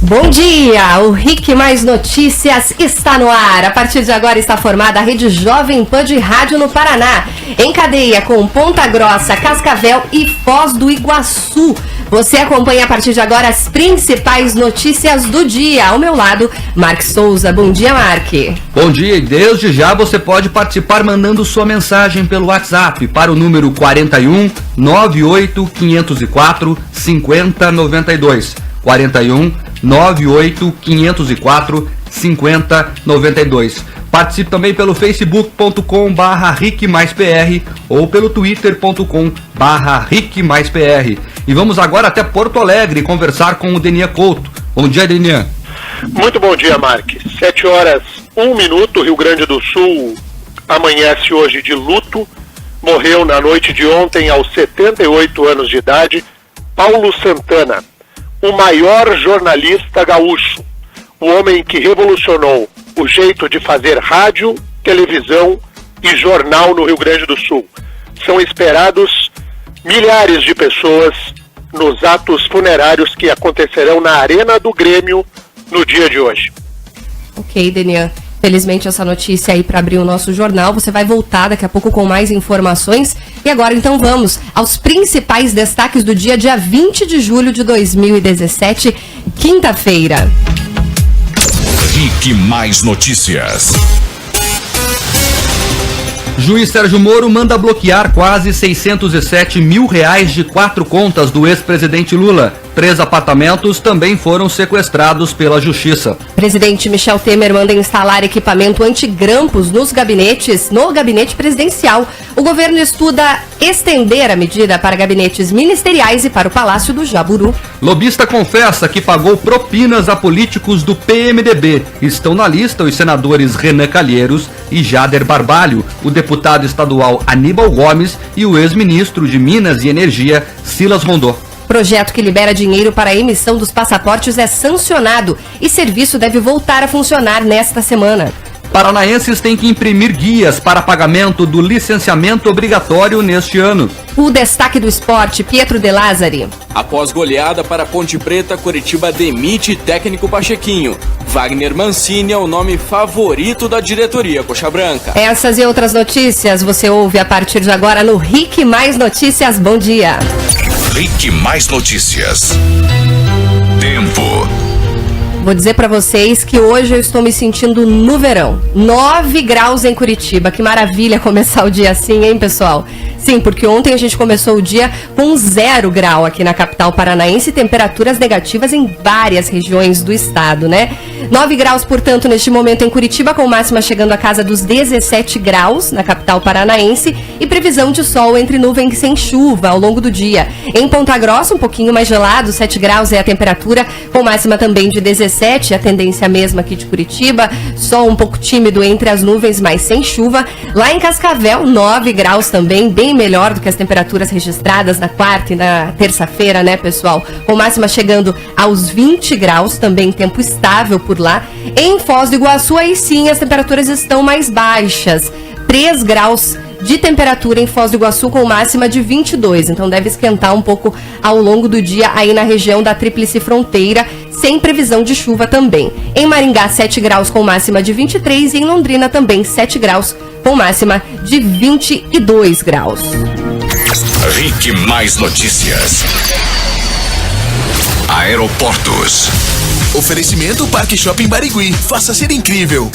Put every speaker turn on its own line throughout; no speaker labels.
Bom dia, o RIC Mais Notícias está no ar. A partir de agora está formada a Rede Jovem Pan de Rádio no Paraná, em cadeia com Ponta Grossa, Cascavel e Foz do Iguaçu. Você acompanha a partir de agora as principais notícias do dia. Ao meu lado, Mark Souza. Bom dia, Mark.
Bom dia, e desde já você pode participar mandando sua mensagem pelo WhatsApp para o número 41 98 504 5092. 41 98 504 5092. Participe também pelo facebook.com/RICMaisPR ou pelo twitter.com/RICMaisPR. E vamos agora até Porto Alegre conversar com o Denian Couto. Bom dia, Denian.
Muito bom dia, Mark. 7h01, Rio Grande do Sul amanhece hoje de luto. Morreu na noite de ontem, aos 78 anos de idade, Paulo Santana, o maior jornalista gaúcho, o homem que revolucionou o jeito de fazer rádio, televisão e jornal no Rio Grande do Sul. São esperados milhares de pessoas nos atos funerários que acontecerão na Arena do Grêmio no dia de hoje.
Ok, Denian. Felizmente essa notícia aí para abrir o nosso jornal. Você vai voltar daqui a pouco com mais informações. E agora então vamos aos principais destaques do dia 20 de julho de 2017, quinta-feira.
RIC Mais Notícias.
Juiz Sérgio Moro manda bloquear quase R$607 mil de 4 contas do ex-presidente Lula. 3 apartamentos também foram sequestrados pela Justiça.
Presidente Michel Temer manda instalar equipamento antigrampos no gabinete presidencial. O governo estuda estender a medida para gabinetes ministeriais e para o Palácio do Jaburu.
Lobista confessa que pagou propinas a políticos do PMDB. Estão na lista os senadores Renan Calheiros e Jader Barbalho, o deputado estadual Aníbal Gomes e o ex-ministro de Minas e Energia, Silas Rondô.
Projeto que libera dinheiro para a emissão dos passaportes é sancionado e serviço deve voltar a funcionar nesta semana.
Paranaenses têm que imprimir guias para pagamento do licenciamento obrigatório neste ano.
O destaque do esporte, Pietro De Lázari.
Após goleada para Ponte Preta, Coritiba demite técnico Pachequinho. Wagner Mancini é o nome favorito da diretoria Coxa Branca.
Essas e outras notícias você ouve a partir de agora no RIC Mais Notícias. Bom dia.
RIC Mais Notícias. Tempo.
Vou dizer pra vocês que hoje eu estou me sentindo no verão. 9 graus em Curitiba. Que maravilha começar o dia assim, hein, pessoal? Sim, porque ontem a gente começou o dia com 0 grau aqui na capital paranaense e temperaturas negativas em várias regiões do estado, né? 9 graus, portanto, neste momento em Curitiba, com máxima chegando à casa dos 17 graus na capital paranaense e previsão de sol entre nuvens sem chuva ao longo do dia. Em Ponta Grossa, um pouquinho mais gelado, 7 graus é a temperatura, com máxima também de 17, a tendência mesma aqui de Curitiba, sol um pouco tímido entre as nuvens, mas sem chuva. Lá em Cascavel, 9 graus também, bem melhor do que as temperaturas registradas na quarta e na terça-feira, né, pessoal? Com máxima chegando aos 20 graus, também tempo estável por lá. Em Foz do Iguaçu, aí sim, as temperaturas estão mais baixas. 3 graus de temperatura em Foz do Iguaçu com máxima de 22, então deve esquentar um pouco ao longo do dia aí na região da Tríplice Fronteira, sem previsão de chuva também. Em Maringá, 7 graus com máxima de 23 e em Londrina também 7 graus com máxima de 22 graus.
RIC Mais Notícias. Aeroportos.
Oferecimento Parque Shopping Barigui. Faça ser incrível.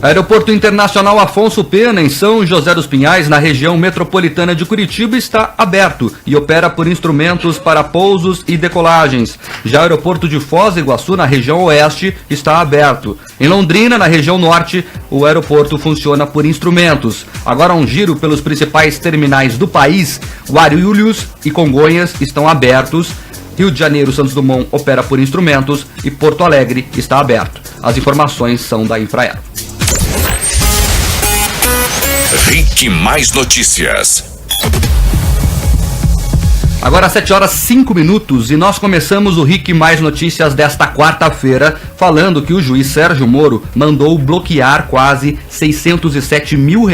Aeroporto Internacional Afonso Pena, em São José dos Pinhais, na região metropolitana de Curitiba, está aberto e opera por instrumentos para pousos e decolagens. Já o aeroporto de Foz do Iguaçu, na região oeste, está aberto. Em Londrina, na região norte, o aeroporto funciona por instrumentos. Agora um giro pelos principais terminais do país. Guarulhos e Congonhas estão abertos. Rio de Janeiro, Santos Dumont opera por instrumentos e Porto Alegre está aberto. As informações são da Infraero.
RIC Mais Notícias.
Agora 7h05 e nós começamos o RIC Mais Notícias desta quarta-feira falando que o juiz Sérgio Moro mandou bloquear quase R$607 mil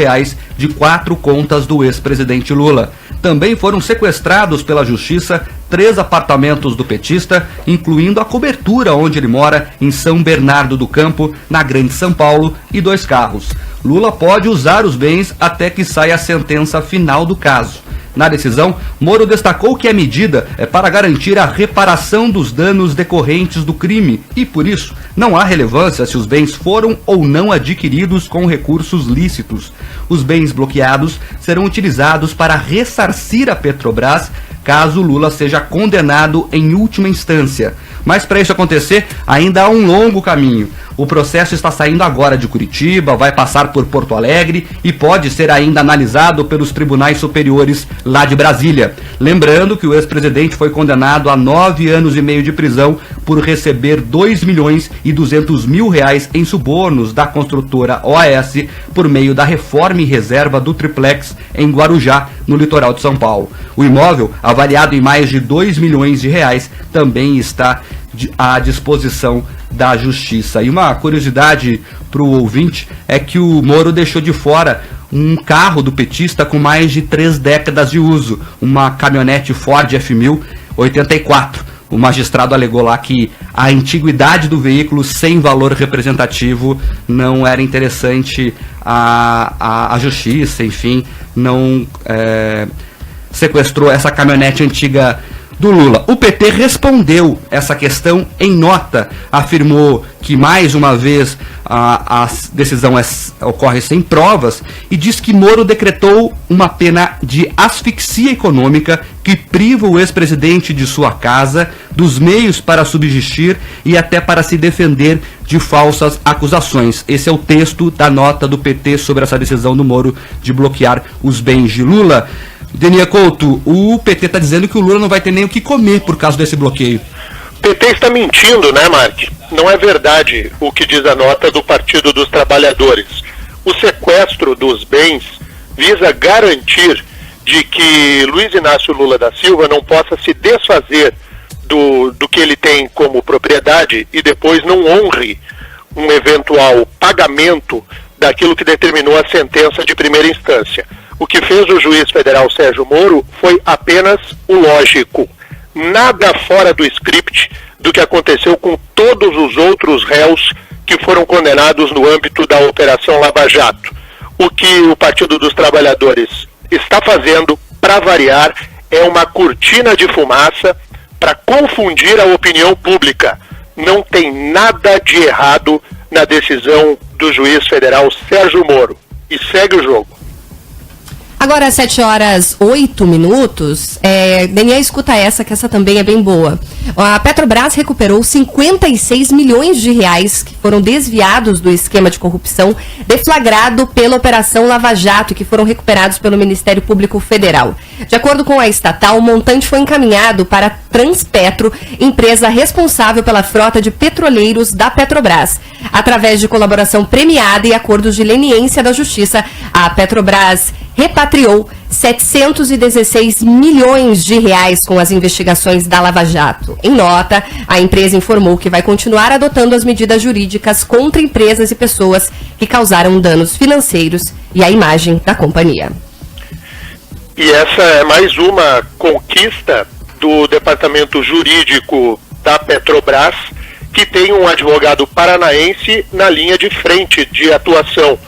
de 4 contas do ex-presidente Lula. Também foram sequestrados pela justiça 3 apartamentos do petista, incluindo a cobertura onde ele mora em São Bernardo do Campo, na Grande São Paulo, e 2 carros. Lula pode usar os bens até que saia a sentença final do caso. Na decisão, Moro destacou que a medida é para garantir a reparação dos danos decorrentes do crime e, por isso, não há relevância se os bens foram ou não adquiridos com recursos lícitos. Os bens bloqueados serão utilizados para ressarcir a Petrobras caso Lula seja condenado em última instância. Mas para isso acontecer, ainda há um longo caminho. O processo está saindo agora de Curitiba, vai passar por Porto Alegre e pode ser ainda analisado pelos tribunais superiores lá de Brasília. Lembrando que o ex-presidente foi condenado a 9 anos e meio de prisão por receber R$2.200.000 em subornos da construtora OAS por meio da reforma e reserva do triplex em Guarujá, no litoral de São Paulo. O imóvel, avaliado em mais de R$2 milhões, também está à disposição da justiça. E uma curiosidade para o ouvinte é que o Moro deixou de fora um carro do petista com mais de 3 décadas de uso, uma caminhonete Ford F1000 84. O magistrado alegou lá que a antiguidade do veículo sem valor representativo não era interessante à justiça, enfim, não sequestrou essa caminhonete antiga do Lula. O PT respondeu essa questão em nota, afirmou que mais uma vez a decisão ocorre sem provas e diz que Moro decretou uma pena de asfixia econômica que priva o ex-presidente de sua casa, dos meios para subsistir e até para se defender de falsas acusações. Esse é o texto da nota do PT sobre essa decisão do Moro de bloquear os bens de Lula. Denia Couto, o PT está dizendo que o Lula não vai ter nem o que comer por causa desse bloqueio.
O PT está mentindo, né, Mark? Não é verdade o que diz a nota do Partido dos Trabalhadores. O sequestro dos bens visa garantir de que Luiz Inácio Lula da Silva não possa se desfazer do que ele tem como propriedade e depois não honre um eventual pagamento daquilo que determinou a sentença de primeira instância. O que fez o juiz federal Sérgio Moro foi apenas o lógico. Nada fora do script do que aconteceu com todos os outros réus que foram condenados no âmbito da Operação Lava Jato. O que o Partido dos Trabalhadores está fazendo, para variar, é uma cortina de fumaça para confundir a opinião pública. Não tem nada de errado na decisão do juiz federal Sérgio Moro. E segue o jogo.
Agora, 7h08, Daniel, escuta essa, que essa também é bem boa. A Petrobras recuperou 56 milhões de reais que foram desviados do esquema de corrupção deflagrado pela Operação Lava Jato, que foram recuperados pelo Ministério Público Federal. De acordo com a estatal, o montante foi encaminhado para a Transpetro, empresa responsável pela frota de petroleiros da Petrobras. Através de colaboração premiada e acordos de leniência da Justiça, a Petrobras repatriou 716 milhões de reais com as investigações da Lava Jato. Em nota, a empresa informou que vai continuar adotando as medidas jurídicas contra empresas e pessoas que causaram danos financeiros e à imagem da companhia.
E essa é mais uma conquista do departamento jurídico da Petrobras, que tem um advogado paranaense na linha de frente de atuação.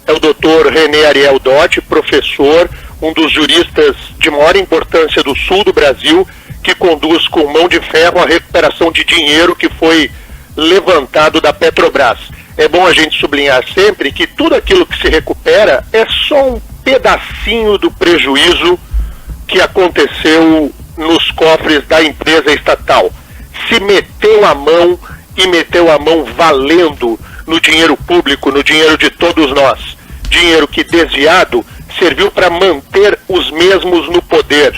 É o Dr. René Ariel Dotti, professor, um dos juristas de maior importância do sul do Brasil, que conduz com mão de ferro a recuperação de dinheiro que foi levantado da Petrobras. É bom a gente sublinhar sempre que tudo aquilo que se recupera é só um pedacinho do prejuízo que aconteceu nos cofres da empresa estatal. Se meteu a mão e meteu a mão valendo no dinheiro público, no dinheiro de todos nós. Dinheiro que, desviado, serviu para manter os mesmos no poder.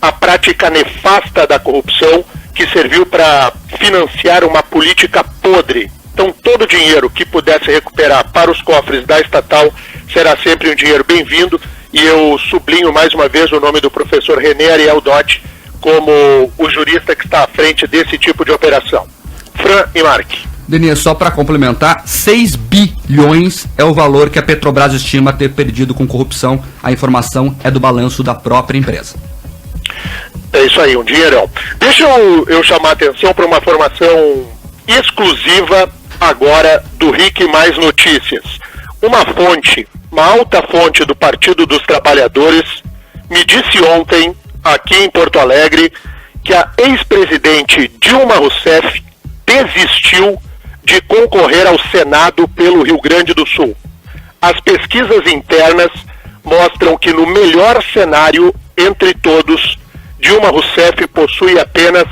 A prática nefasta da corrupção, que serviu para financiar uma política podre. Então, todo dinheiro que pudesse recuperar para os cofres da estatal será sempre um dinheiro bem-vindo. E eu sublinho mais uma vez o nome do professor René Ariel Dotti como o jurista que está à frente desse tipo de operação. Fran e Mark.
Denis, só para complementar, 6 bilhões é o valor que a Petrobras estima ter perdido com corrupção. A informação é do balanço da própria empresa.
É isso aí, um dinheirão. Deixa eu chamar a atenção para uma informação exclusiva agora do RIC Mais Notícias. Uma alta fonte do Partido dos Trabalhadores me disse ontem, aqui em Porto Alegre, que a ex-presidente Dilma Rousseff desistiu de concorrer ao Senado pelo Rio Grande do Sul. As pesquisas internas mostram que no melhor cenário entre todos, Dilma Rousseff possui apenas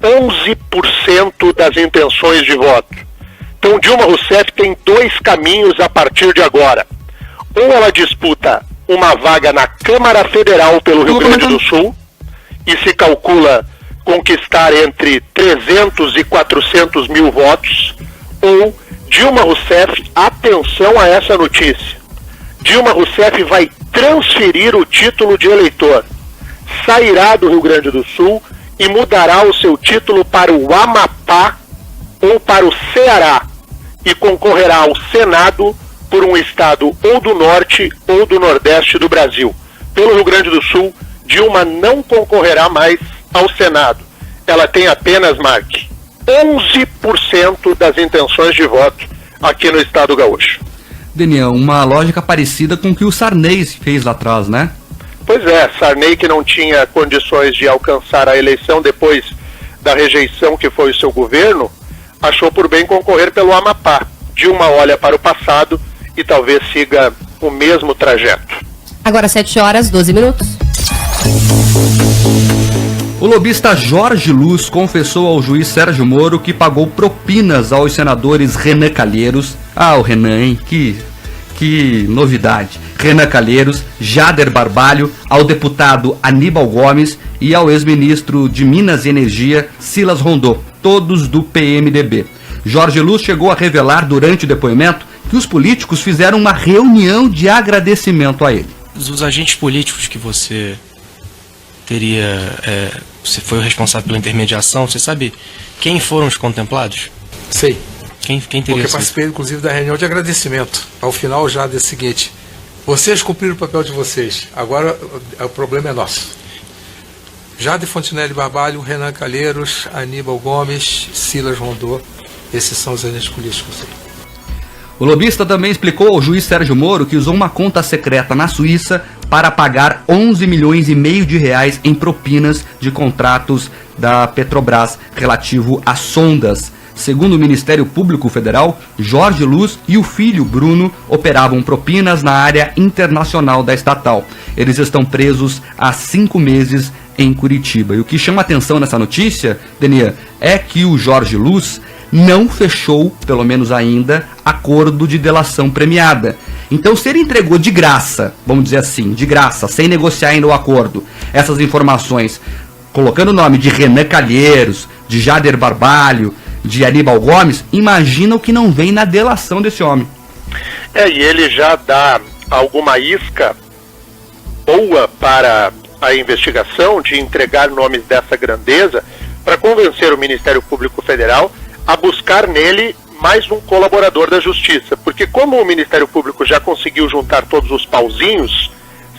11% das intenções de voto. Então Dilma Rousseff tem 2 caminhos a partir de agora. Ou ela disputa uma vaga na Câmara Federal pelo Rio Grande do Sul e se calcula conquistar entre 300 e 400 mil votos, ou Dilma Rousseff, atenção a essa notícia, Dilma Rousseff vai transferir o título de eleitor, sairá do Rio Grande do Sul e mudará o seu título para o Amapá ou para o Ceará e concorrerá ao Senado por um estado ou do Norte ou do Nordeste do Brasil. Pelo Rio Grande do Sul, Dilma não concorrerá mais ao Senado. Ela tem apenas, Mark, 11% das intenções de voto aqui no estado gaúcho.
Daniel, uma lógica parecida com o que o Sarney fez lá atrás, né?
Pois é, Sarney, que não tinha condições de alcançar a eleição depois da rejeição que foi o seu governo, achou por bem concorrer pelo Amapá. Dilma olha para o passado e talvez siga o mesmo trajeto.
Agora 7h12.
O lobista Jorge Luz confessou ao juiz Sérgio Moro que pagou propinas aos senadores Renan Calheiros. Ah, o Renan, hein? Que novidade. Renan Calheiros, Jader Barbalho, ao deputado Aníbal Gomes e ao ex-ministro de Minas e Energia, Silas Rondô, todos do PMDB. Jorge Luz chegou a revelar durante o depoimento que os políticos fizeram uma reunião de agradecimento a ele.
Os agentes políticos que você teria, você foi o responsável pela intermediação, você sabe quem foram os contemplados?
Sei.
Quem teria
Porque
sido?
participei, inclusive, da reunião de agradecimento. Ao final, já desse seguinte: vocês cumpriram o papel de vocês, agora o problema é nosso. Jade Fontinelli Barbalho, Renan Calheiros, Aníbal Gomes, Silas Rondô, esses são os agentes políticos.
O lobista também explicou ao juiz Sérgio Moro que usou uma conta secreta na Suíça para pagar 11 milhões e meio de reais em propinas de contratos da Petrobras relativo a sondas. Segundo o Ministério Público Federal, Jorge Luz e o filho Bruno operavam propinas na área internacional da estatal. Eles estão presos há 5 meses em Curitiba. E o que chama atenção nessa notícia, Denia, é que o Jorge Luz não fechou, pelo menos ainda, acordo de delação premiada. Então, se ele entregou de graça, vamos dizer assim, de graça, sem negociar ainda o acordo, essas informações, colocando o nome de Renan Calheiros, de Jader Barbalho, de Aníbal Gomes, imagina o que não vem na delação desse homem.
E ele já dá alguma isca boa para a investigação de entregar nomes dessa grandeza para convencer o Ministério Público Federal a buscar nele mais um colaborador da Justiça. Porque como o Ministério Público já conseguiu juntar todos os pauzinhos,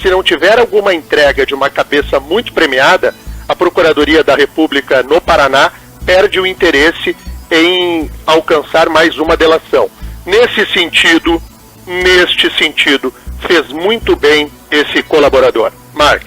se não tiver alguma entrega de uma cabeça muito premiada, a Procuradoria da República no Paraná perde o interesse em alcançar mais uma delação. Neste sentido, fez muito bem esse colaborador. Mark.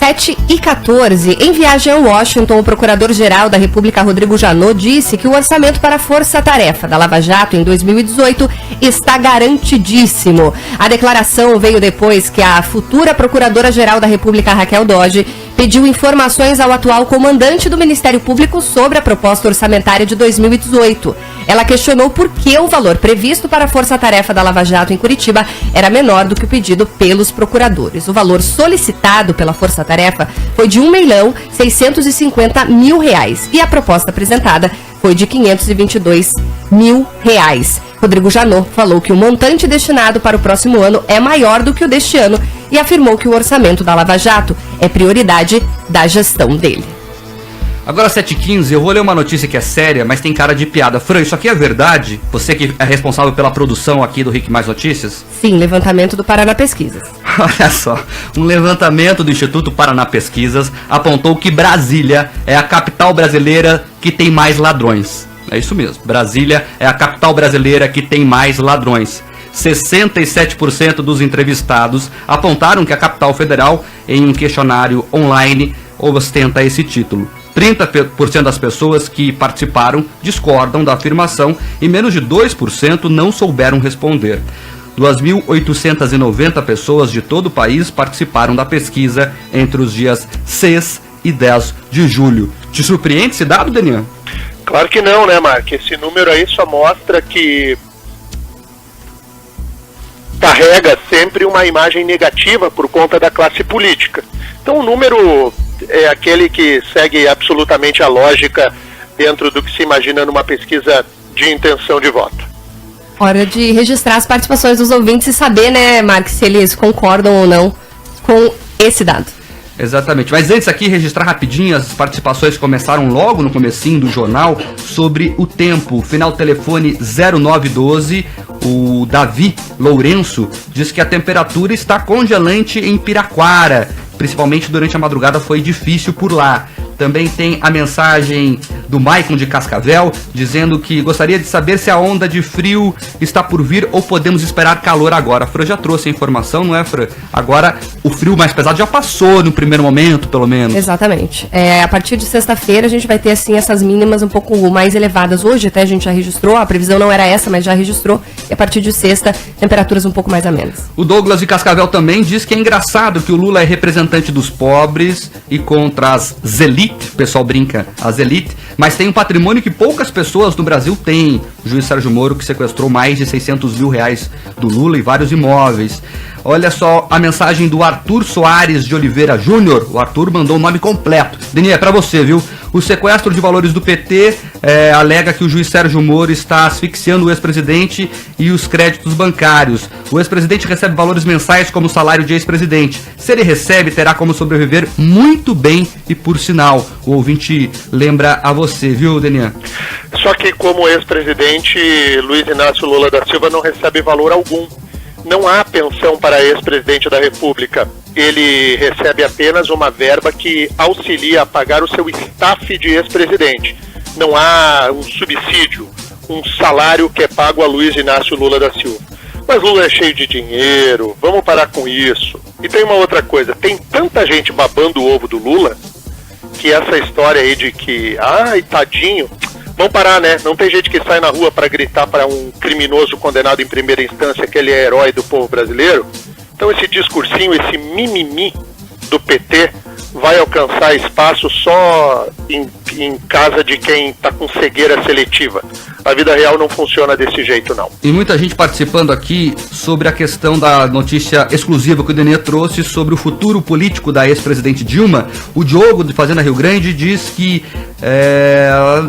7h14. Em viagem a Washington, o Procurador-Geral da República, Rodrigo Janot, disse que o orçamento para a Força-Tarefa da Lava Jato em 2018 está garantidíssimo. A declaração veio depois que a futura Procuradora-Geral da República, Raquel Dodge, pediu informações ao atual comandante do Ministério Público sobre a proposta orçamentária de 2018. Ela questionou por que o valor previsto para a Força-Tarefa da Lava Jato em Curitiba era menor do que o pedido pelos procuradores. O valor solicitado pela Força-Tarefa foi de R$1.650.000 e a proposta apresentada foi de R$522.000. Rodrigo Janot falou que o montante destinado para o próximo ano é maior do que o deste ano e afirmou que o orçamento da Lava Jato é prioridade da gestão dele.
Agora 7h15, eu vou ler uma notícia que é séria, mas tem cara de piada. Fran, isso aqui é verdade? Você que é responsável pela produção aqui do Rick Mais Notícias?
Sim, levantamento do Paraná Pesquisas.
Olha só, um levantamento do Instituto Paraná Pesquisas apontou que Brasília é a capital brasileira que tem mais ladrões. É isso mesmo, Brasília é a capital brasileira que tem mais ladrões. 67% dos entrevistados apontaram que a capital federal, em um questionário online, ostenta esse título. 30% das pessoas que participaram discordam da afirmação e menos de 2% não souberam responder. 2.890 pessoas de todo o país participaram da pesquisa entre os dias 6 e 10 de julho. Te surpreende esse dado, Daniel?
Claro que não, né, Mark? Esse número aí só mostra que carrega sempre uma imagem negativa por conta da classe política. Então o número é aquele que segue absolutamente a lógica dentro do que se imagina numa pesquisa de intenção de voto.
Hora de registrar as participações dos ouvintes e saber, né, Mark, se eles concordam ou não com esse dado.
Exatamente, mas antes aqui registrar rapidinho as participações que começaram logo no comecinho do jornal sobre o tempo. Final telefone 0912, o Davi Lourenço diz que a temperatura está congelante em Piraquara, principalmente durante a madrugada foi difícil por lá. Também tem a mensagem do Maicon de Cascavel, dizendo que gostaria de saber se a onda de frio está por vir ou podemos esperar calor agora. A Fran já trouxe a informação, não é, Fran? Agora o frio mais pesado já passou no primeiro momento, pelo menos.
Exatamente. A partir de sexta-feira a gente vai ter, assim, essas mínimas um pouco mais elevadas. Hoje até a gente já registrou, a previsão não era essa, mas já registrou. E a partir de sexta, temperaturas um pouco mais amenas.
O Douglas de Cascavel também diz que é engraçado que o Lula é representante dos pobres e contra as elites. O pessoal brinca, as elites, mas tem um patrimônio que poucas pessoas no Brasil têm. O juiz Sérgio Moro, que sequestrou mais de 600 mil reais do Lula e vários imóveis. Olha só a mensagem do Arthur Soares de Oliveira Júnior. O Arthur mandou o nome completo. Denis, é pra você, viu? O sequestro de valores do PT alega que o juiz Sérgio Moro está asfixiando o ex-presidente e os créditos bancários. O ex-presidente recebe valores mensais como salário de ex-presidente. Se ele recebe, terá como sobreviver muito bem e por sinal. O ouvinte lembra a você, viu, Denis?
Só que como ex-presidente, Luiz Inácio Lula da Silva não recebe valor algum. Não há pensão para ex-presidente da República. Ele recebe apenas uma verba que auxilia a pagar o seu staff de ex-presidente. Não há um subsídio, um salário que é pago a Luiz Inácio Lula da Silva. Mas Lula é cheio de dinheiro, vamos parar com isso. E tem uma outra coisa, tem tanta gente babando o ovo do Lula, que essa história aí de que, ai, tadinho... Vamos parar, né? Não tem gente que sai na rua para gritar para um criminoso condenado em primeira instância que ele é herói do povo brasileiro. Então esse discursinho, esse mimimi do PT vai alcançar espaço só em casa de quem está com cegueira seletiva. A vida real não funciona desse jeito, não.
E muita gente participando aqui sobre a questão da notícia exclusiva que o Denis trouxe sobre o futuro político da ex-presidente Dilma. O Diogo, de Fazenda Rio Grande, diz que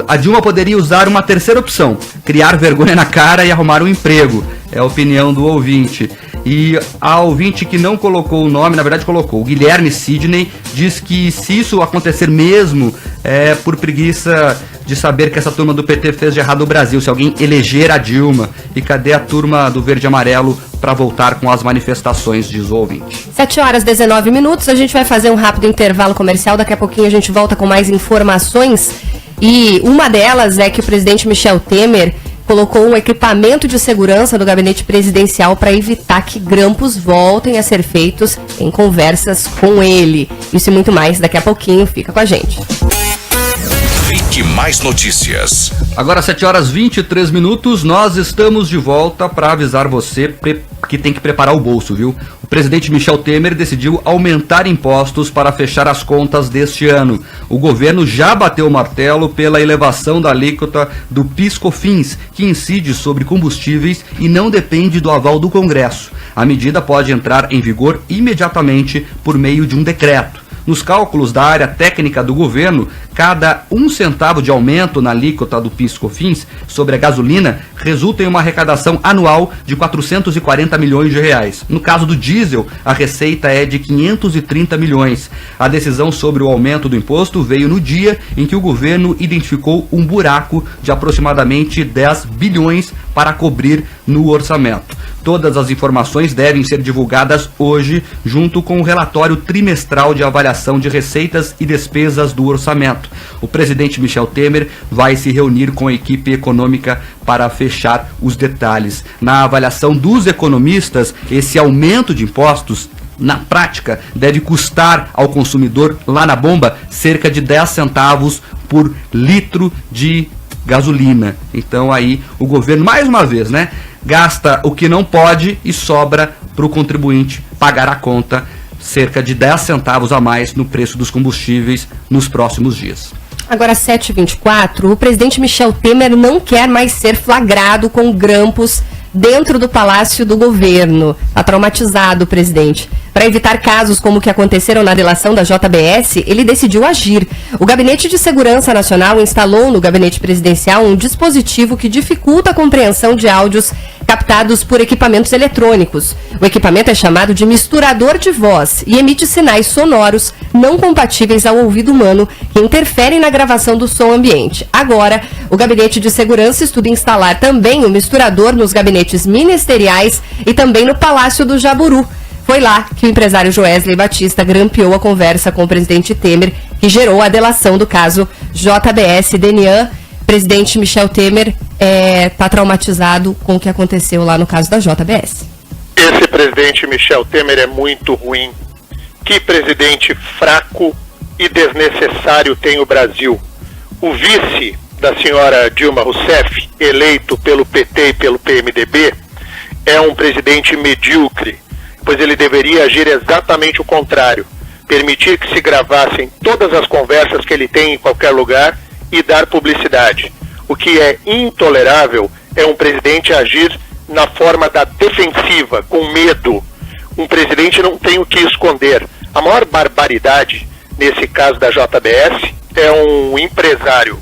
a Dilma poderia usar uma terceira opção, criar vergonha na cara e arrumar um emprego. É a opinião do ouvinte. E a ouvinte que não colocou o nome, na verdade colocou, o Guilherme Sidney, diz que se isso acontecer mesmo, é por preguiça de saber que essa turma do PT fez de errado o Brasil, se alguém eleger a Dilma. E cadê a turma do Verde e Amarelo para voltar com as manifestações, diz o ouvinte.
7h19, a gente vai fazer um rápido intervalo comercial, daqui a pouquinho a gente volta com mais informações. E uma delas é que o presidente Michel Temer colocou um equipamento de segurança do gabinete presidencial para evitar que grampos voltem a ser feitos em conversas com ele. Isso e muito mais daqui a pouquinho. Fica com a gente.
Rick Mais Notícias.
Agora 7h23, nós estamos de volta para avisar você que tem que preparar o bolso, viu? O presidente Michel Temer decidiu aumentar impostos para fechar as contas deste ano. O governo já bateu o martelo pela elevação da alíquota do PIS/COFINS, que incide sobre combustíveis e não depende do aval do Congresso. A medida pode entrar em vigor imediatamente por meio de um decreto. Nos cálculos da área técnica do governo, cada 1 centavo de aumento na alíquota do PIS/COFINS sobre a gasolina resulta em uma arrecadação anual de 440 milhões de reais. No caso do diesel, a receita é de 530 milhões. A decisão sobre o aumento do imposto veio no dia em que o governo identificou um buraco de aproximadamente 10 bilhões para cobrir no orçamento. Todas as informações devem ser divulgadas hoje, junto com o relatório trimestral de avaliação de receitas e despesas do orçamento. O presidente Michel Temer vai se reunir com a equipe econômica para fechar os detalhes. Na avaliação dos economistas, esse aumento de impostos, na prática, deve custar ao consumidor lá na bomba cerca de 10 centavos por litro de gasolina. Então aí o governo, mais uma vez, né, gasta o que não pode e sobra para o contribuinte pagar a conta, cerca de 10 centavos a mais no preço dos combustíveis nos próximos dias.
Agora, 7h24, o presidente Michel Temer não quer mais ser flagrado com grampos dentro do Palácio do Governo. Está traumatizado o presidente. Para evitar casos como o que aconteceram na delação da JBS, ele decidiu agir. O Gabinete de Segurança Nacional instalou no gabinete presidencial um dispositivo que dificulta a compreensão de áudios captados por equipamentos eletrônicos. O equipamento é chamado de misturador de voz e emite sinais sonoros não compatíveis ao ouvido humano que interferem na gravação do som ambiente. Agora, o Gabinete de Segurança estuda instalar também o misturador nos gabinetes ministeriais e também no Palácio do Jaburu. Foi lá que o empresário Joesley Batista grampeou a conversa com o presidente Temer, que gerou a delação do caso JBS Denian. Presidente Michel Temer está traumatizado com o que aconteceu lá no caso da JBS.
Esse presidente Michel Temer é muito ruim. Que presidente fraco e desnecessário tem o Brasil. O vice da senhora Dilma Rousseff, eleito pelo PT e pelo PMDB, é um presidente medíocre, pois ele deveria agir exatamente o contrário, permitir que se gravassem todas as conversas que ele tem em qualquer lugar e dar publicidade. O que é intolerável é um presidente agir na forma da defensiva, com medo. Um presidente não tem o que esconder. A maior barbaridade, nesse caso da JBS, é um empresário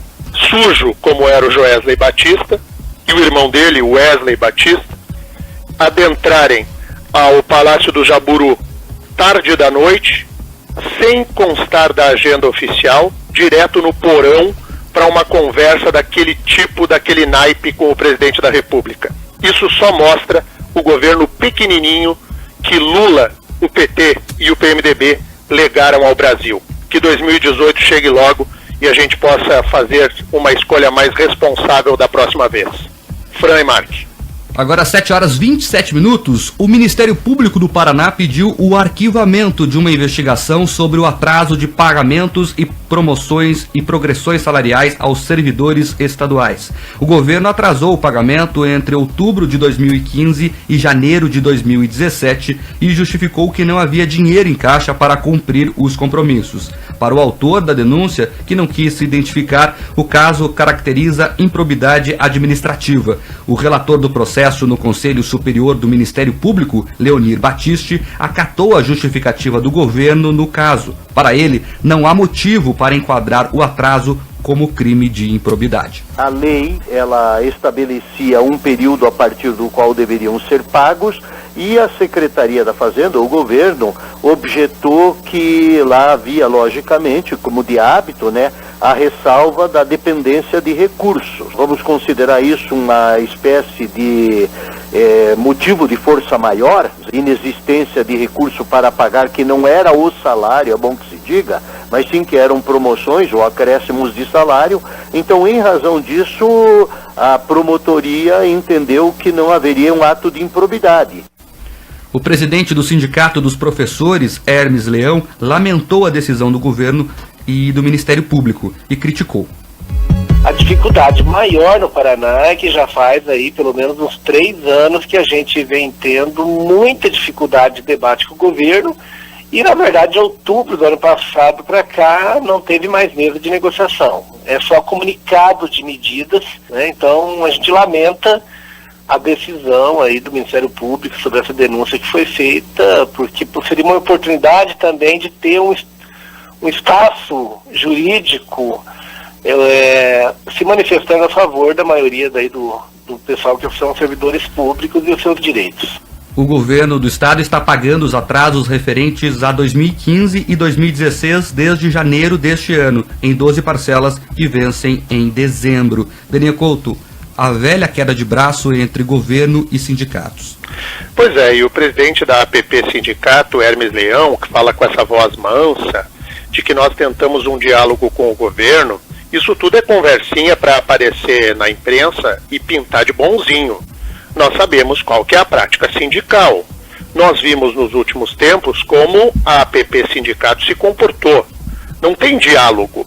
sujo, como era o Joesley Batista, e o irmão dele, o Wesley Batista, adentrarem ao Palácio do Jaburu tarde da noite, sem constar da agenda oficial, direto no porão, para uma conversa daquele tipo, daquele naipe com o presidente da República. Isso só mostra o governo pequenininho que Lula, o PT e o PMDB legaram ao Brasil. Que 2018 chegue logo e a gente possa fazer uma escolha mais responsável da próxima vez. Fran e Mark.
Agora, 7h27, o Ministério Público do Paraná pediu o arquivamento de uma investigação sobre o atraso de pagamentos e promoções e progressões salariais aos servidores estaduais. O governo atrasou o pagamento entre outubro de 2015 e janeiro de 2017 e justificou que não havia dinheiro em caixa para cumprir os compromissos. Para o autor da denúncia, que não quis se identificar, o caso caracteriza improbidade administrativa. O relator do processo no Conselho Superior do Ministério Público, Leonir Batiste, acatou a justificativa do governo no caso. Para ele, não há motivo para enquadrar o atraso como crime de improbidade.
A lei, ela estabelecia um período a partir do qual deveriam ser pagos e a Secretaria da Fazenda, o governo, objetou que lá havia, logicamente, como de hábito, né, a ressalva da dependência de recursos. Vamos considerar isso uma espécie de motivo de força maior, inexistência de recurso para pagar, que não era o salário, é bom que se diga, mas sim que eram promoções ou acréscimos de salário. Então, em razão disso, a promotoria entendeu que não haveria um ato de improbidade.
O presidente do Sindicato dos Professores, Hermes Leão, lamentou a decisão do governo e do Ministério Público e criticou.
A dificuldade maior no Paraná é que já faz aí pelo menos uns 3 anos que a gente vem tendo muita dificuldade de debate com o governo e, na verdade, de outubro do ano passado para cá não teve mais mesa de negociação. É só comunicado de medidas, né? Então a gente lamenta a decisão aí do Ministério Público sobre essa denúncia que foi feita, porque seria uma oportunidade também de ter espaço jurídico se manifestando a favor da maioria daí do pessoal que são servidores públicos e os seus direitos.
O governo do estado está pagando os atrasos referentes a 2015 e 2016 desde janeiro deste ano, em 12 parcelas que vencem em dezembro. Deninha Couto, a velha queda de braço entre governo e sindicatos.
Pois é, e o presidente da APP Sindicato, Hermes Leão, que fala com essa voz mansa de que nós tentamos um diálogo com o governo, isso tudo é conversinha para aparecer na imprensa e pintar de bonzinho. Nós sabemos qual que é a prática sindical. Nós vimos nos últimos tempos como a APP Sindicato se comportou. Não tem diálogo.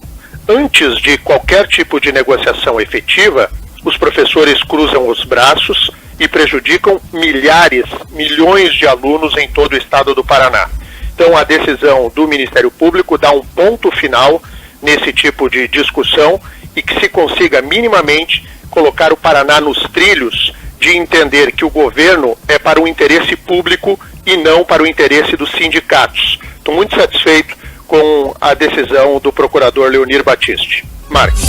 Antes de qualquer tipo de negociação efetiva, os professores cruzam os braços e prejudicam milhões de alunos em todo o estado do Paraná. Então a decisão do Ministério Público dá um ponto final nesse tipo de discussão e que se consiga minimamente colocar o Paraná nos trilhos de entender que o governo é para o interesse público e não para o interesse dos sindicatos. Estou muito satisfeito com a decisão do procurador Leonir Batiste. Marques.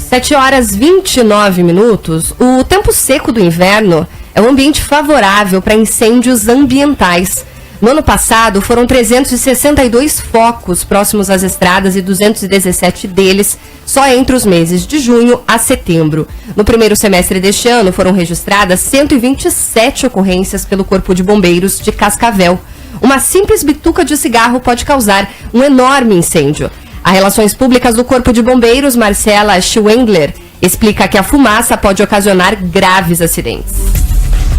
7h29. O tempo seco do inverno é um ambiente favorável para incêndios ambientais. No ano passado, foram 362 focos próximos às estradas e 217 deles só entre os meses de junho a setembro. No primeiro semestre deste ano, foram registradas 127 ocorrências pelo Corpo de Bombeiros de Cascavel. Uma simples bituca de cigarro pode causar um enorme incêndio. A Relações Públicas do Corpo de Bombeiros, Marcela Schwengler, explica que a fumaça pode ocasionar graves acidentes.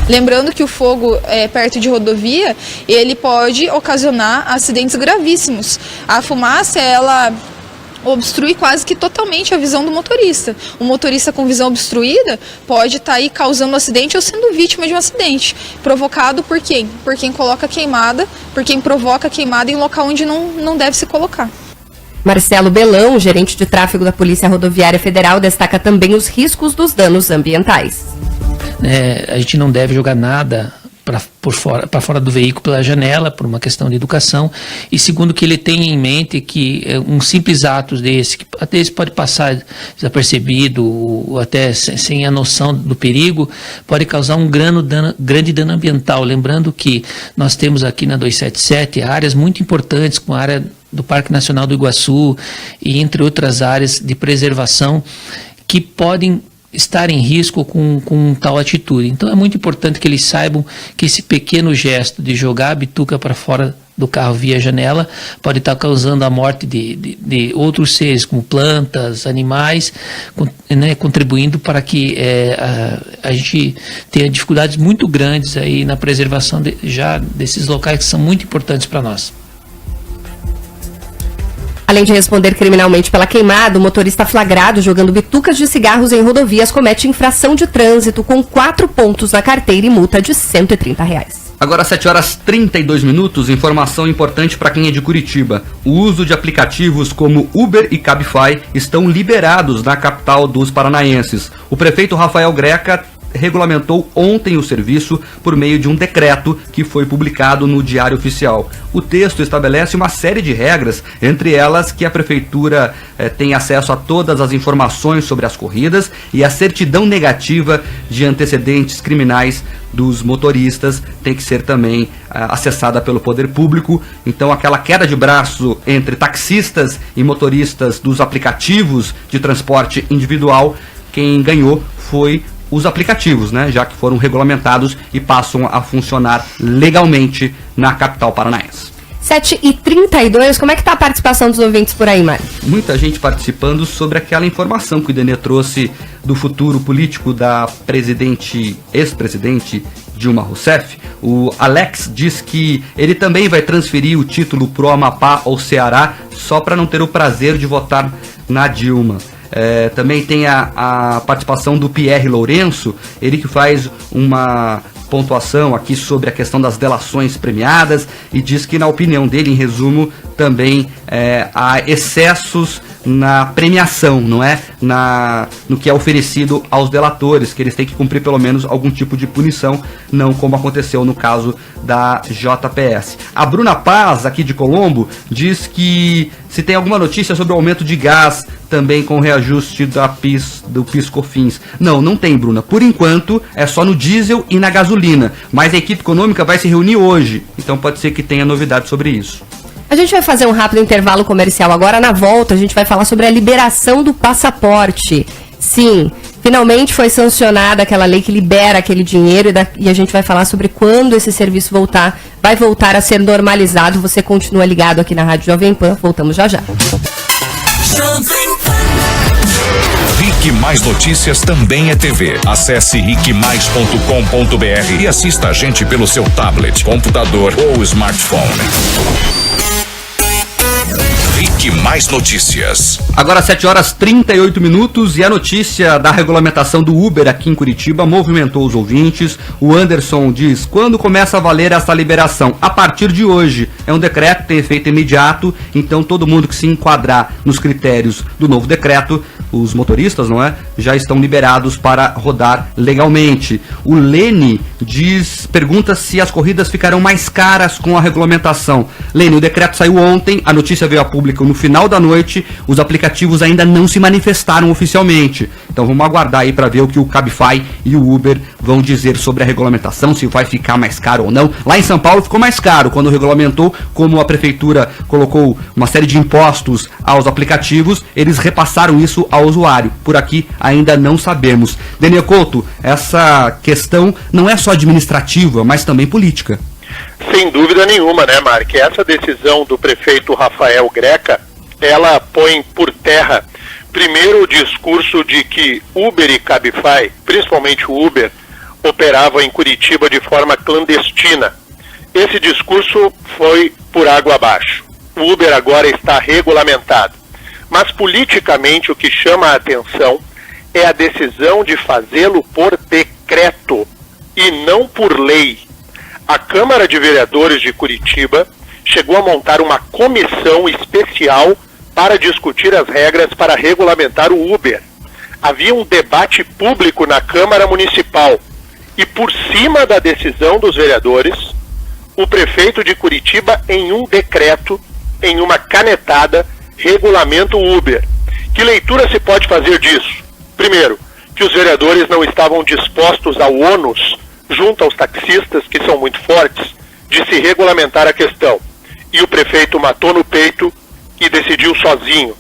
Lembrando que o fogo perto de rodovia, ele pode ocasionar acidentes gravíssimos. A fumaça, ela obstrui quase que totalmente a visão do motorista. O motorista com visão obstruída pode estar aí causando um acidente ou sendo vítima de um acidente. Provocado por quem? Por quem coloca queimada, por quem provoca queimada em local onde não deve se colocar.
Marcelo Belão, gerente de tráfego da Polícia Rodoviária Federal, destaca também os riscos dos danos ambientais.
A gente não deve jogar nada para fora do veículo pela janela, por uma questão de educação, e segundo que ele tenha em mente que um simples ato desse, que até esse pode passar desapercebido, ou até sem a noção do perigo, pode causar um grande dano ambiental. Lembrando que nós temos aqui na 277 áreas muito importantes, com a área do Parque Nacional do Iguaçu, e entre outras áreas de preservação, que podem estar em risco com tal atitude. Então é muito importante que eles saibam que esse pequeno gesto de jogar a bituca para fora do carro via janela pode estar causando a morte de outros seres, como plantas, animais, contribuindo para que a gente tenha dificuldades muito grandes aí na preservação já desses locais que são muito importantes para nós.
Além de responder criminalmente pela queimada, o motorista flagrado jogando bitucas de cigarros em rodovias comete infração de trânsito com 4 pontos na carteira e multa de R$130.
Agora 7h32, informação importante para quem é de Curitiba. O uso de aplicativos como Uber e Cabify estão liberados na capital dos paranaenses. O prefeito Rafael Greca regulamentou ontem o serviço por meio de um decreto que foi publicado no Diário Oficial. O texto estabelece uma série de regras, entre elas que a prefeitura tem acesso a todas as informações sobre as corridas e a certidão negativa de antecedentes criminais dos motoristas tem que ser também acessada pelo poder público. Então aquela queda de braço entre taxistas e motoristas dos aplicativos de transporte individual, quem ganhou foi os aplicativos, né, já que foram regulamentados e passam a funcionar legalmente na capital paranaense.
7h32, como é que está a participação dos ouvintes por aí, Mário?
Muita gente participando sobre aquela informação que o Denê trouxe do futuro político da ex-presidente Dilma Rousseff. O Alex diz que ele também vai transferir o título pro Amapá ou Ceará só para não ter o prazer de votar na Dilma. Também tem a participação do Pierre Lourenço, ele que faz uma pontuação aqui sobre a questão das delações premiadas e diz que, na opinião dele, em resumo, também há excessos na premiação, não é? no que é oferecido aos delatores, que eles têm que cumprir pelo menos algum tipo de punição, não como aconteceu no caso da JPS. A Bruna Paz, aqui de Colombo, diz que se tem alguma notícia sobre o aumento de gás também com reajuste do PIS/COFINS. Não tem, Bruna. Por enquanto é só no diesel e na gasolina, mas a equipe econômica vai se reunir hoje, então pode ser que tenha novidade sobre isso.
A gente vai fazer um rápido intervalo comercial agora. Na volta a gente vai falar sobre a liberação do passaporte. Sim, finalmente foi sancionada aquela lei que libera aquele dinheiro e a gente vai falar sobre quando esse serviço vai voltar a ser normalizado. Você continua ligado aqui na Rádio Jovem Pan. Voltamos já já.
RIC Mais Notícias também é TV. Acesse ricmais.com.br e assista a gente pelo seu tablet, computador ou smartphone. RIC Mais Notícias.
Agora 7h38 e a notícia da regulamentação do Uber aqui em Curitiba movimentou os ouvintes. O Anderson diz: quando começa a valer essa liberação? A partir de hoje. É um decreto que tem efeito imediato, então todo mundo que se enquadrar nos critérios do novo decreto, os motoristas, já estão liberados para rodar legalmente. O Lene pergunta se as corridas ficarão mais caras com a regulamentação. Lene, o decreto saiu ontem, a notícia veio a público no final da noite, os aplicativos ainda não se manifestaram oficialmente. Então vamos aguardar aí para ver o que o Cabify e o Uber vão dizer sobre a regulamentação, se vai ficar mais caro ou não. Lá em São Paulo ficou mais caro quando regulamentou, como a prefeitura colocou uma série de impostos aos aplicativos, eles repassaram isso ao usuário. Por aqui ainda não sabemos. Daniel Couto, essa questão não é só administrativa, mas também política.
Sem dúvida nenhuma, né, Mark? Essa decisão do prefeito Rafael Greca, ela põe por terra, primeiro, o discurso de que Uber e Cabify, principalmente o Uber, operavam em Curitiba de forma clandestina. Esse discurso foi por água abaixo. O Uber agora está regulamentado. Mas politicamente o que chama a atenção é a decisão de fazê-lo por decreto e não por lei. A Câmara de Vereadores de Curitiba chegou a montar uma comissão especial para discutir as regras para regulamentar o Uber. Havia um debate público na Câmara Municipal e, por cima da decisão dos vereadores, o prefeito de Curitiba, em um decreto, em uma canetada, regulamenta o Uber. Que leitura se pode fazer disso? Primeiro, que os vereadores não estavam dispostos ao ônus junto aos taxistas, que são muito fortes, de se regulamentar a questão. E o prefeito matou no peito e decidiu sozinho.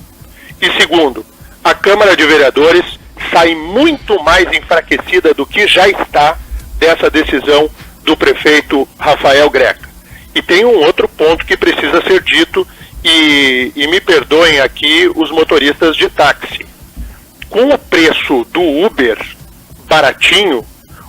E segundo, a Câmara de Vereadores sai muito mais enfraquecida do que já está dessa decisão do prefeito Rafael Greca. E tem um outro ponto que precisa ser dito, e me perdoem aqui os motoristas de táxi. Com o preço do Uber baratinho,